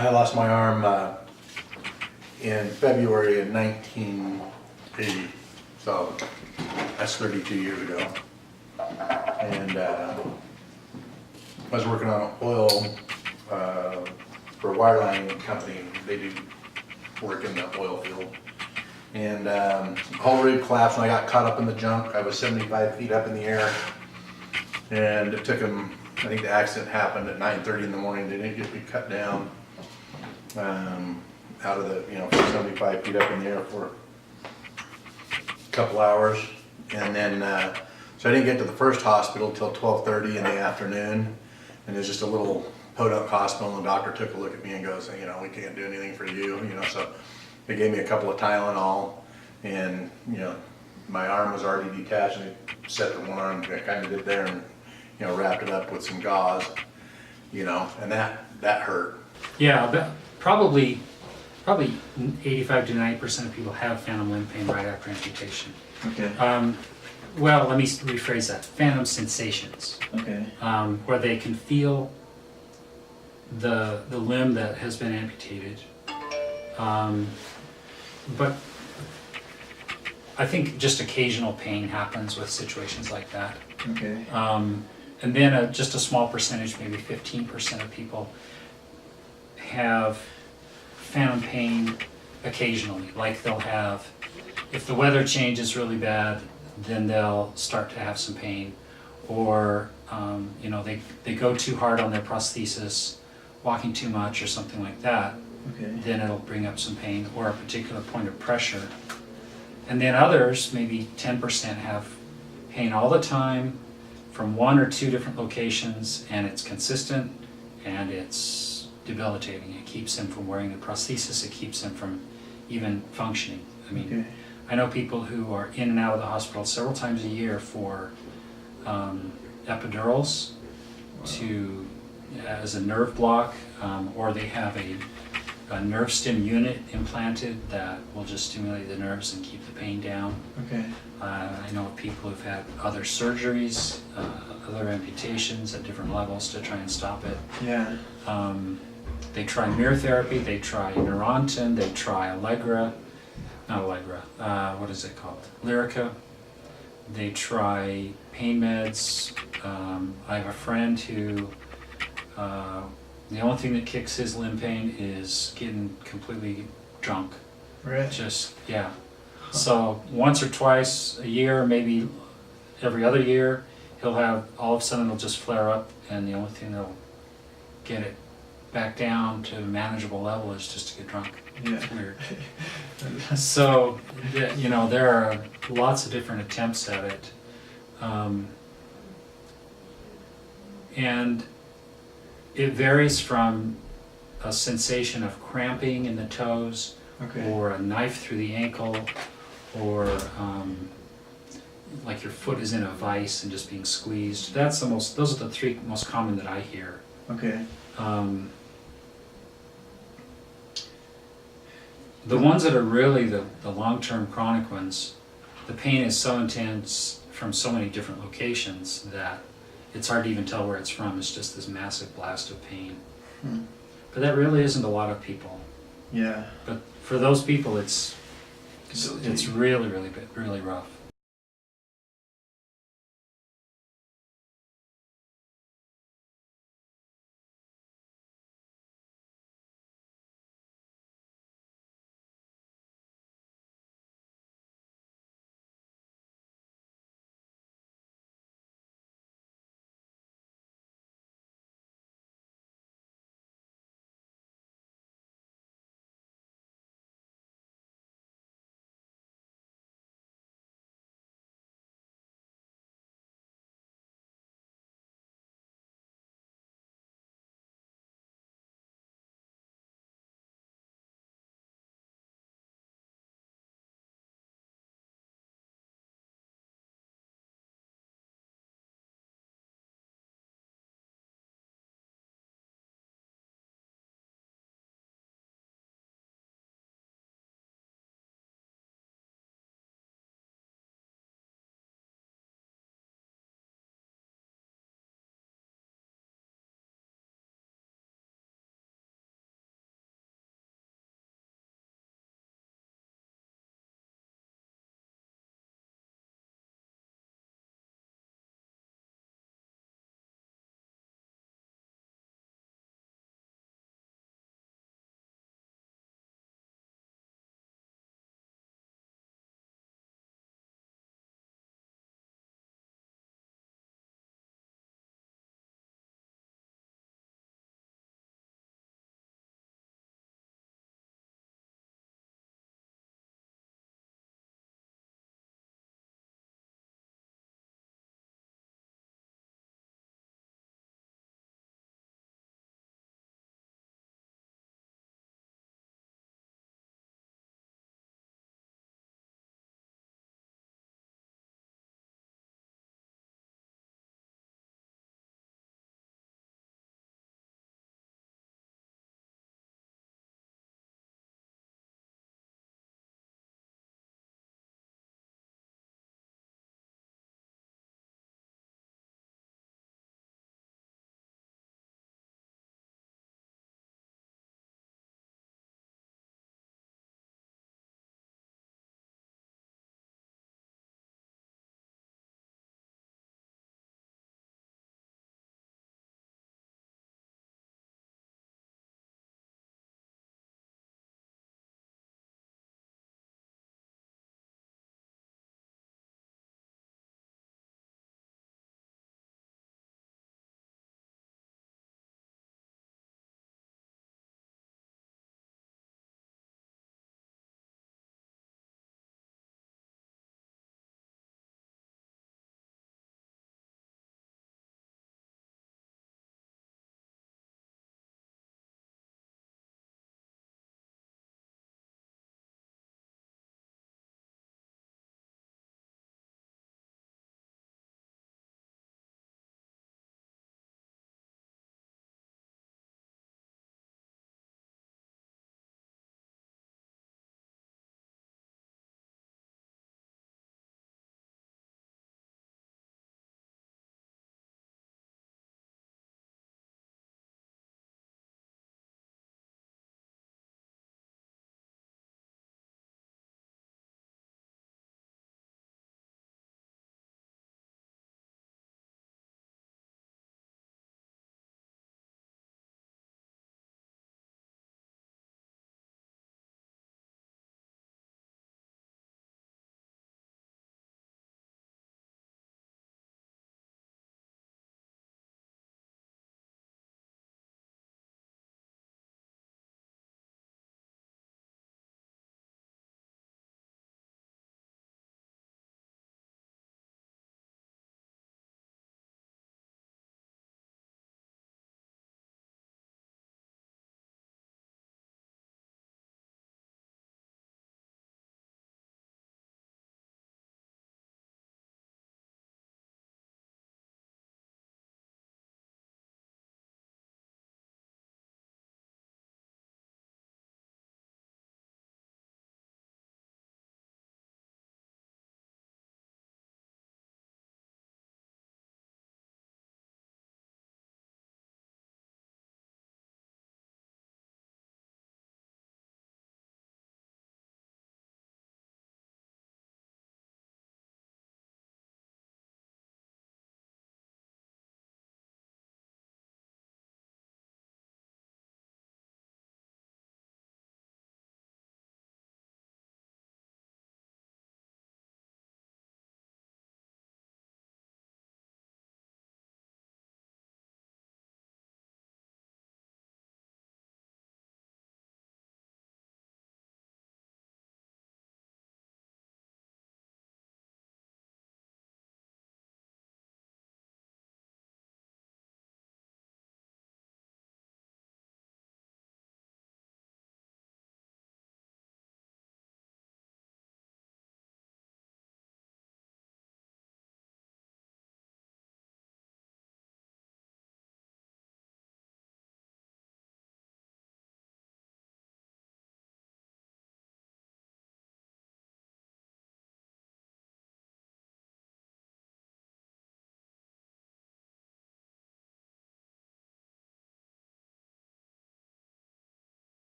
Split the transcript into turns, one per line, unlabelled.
I lost my arm in February of 1980, so that's 32 years ago. And I was working on oil for a wireline company. They do work in the oil field. And whole rig collapsed and I got caught up in the junk. I was 75 feet up in the air. And it took them, I think the accident happened at 9:30 in the morning. They didn't get me cut down out of the, from 75 feet up in the air for a couple hours. And then, so I didn't get to the first hospital till 12:30 in the afternoon. And it was just a little podunk hospital, and the doctor took a look at me and goes, we can't do anything for you, so they gave me a couple of Tylenol, and, my arm was already detached, and they set the one arm, I kind of did there, and, wrapped it up with some gauze, and that hurt.
Yeah, but probably 85 to 90% of people have phantom limb pain right after amputation.
Okay.
Well, let me rephrase that. Phantom sensations.
Okay.
Where they can feel the limb that has been amputated. But I think just occasional pain happens with situations like that.
Okay.
And then just a small percentage, maybe 15% of people have phantom pain occasionally. Like they'll have, if the weather changes really bad, then they'll start to have some pain. Or, they go too hard on their prosthesis, walking too much or something like that.
Okay.
Then it'll bring up some pain or a particular point of pressure. And then others, maybe 10%, have pain all the time from one or two different locations, and it's consistent and it's debilitating. It keeps them from wearing the prosthesis, it keeps them from even functioning. I mean,
Okay.
I know people who are in and out of the hospital several times a year for epidurals as a nerve block, or they have a nerve stim unit implanted that will just stimulate the nerves and keep the pain down.
Okay.
I know of people who've had other surgeries, other amputations at different levels to try and stop it.
Yeah.
They try mirror therapy, they try Neurontin, they try what is it called? Lyrica. They try pain meds. I have a friend who the only thing that kicks his limb pain is getting completely drunk.
Right.
Just, yeah. So once or twice a year, maybe every other year, he'll have, all of a sudden it'll just flare up, and the only thing that'll get it back down to a manageable level is just to get drunk.
Yeah.
It's weird. So, there are lots of different attempts at it. And it varies from a sensation of cramping in the toes,
Okay.
or a knife through the ankle, or like your foot is in a vise and just being squeezed. Those are the three most common that I hear.
Okay.
The ones that are really the long-term chronic ones, the pain is so intense from so many different locations that it's hard to even tell where it's from. It's just this massive blast of pain.
Hmm.
But that really isn't a lot of people.
Yeah.
But for those people, it's
Debilitating.
really, really, really rough.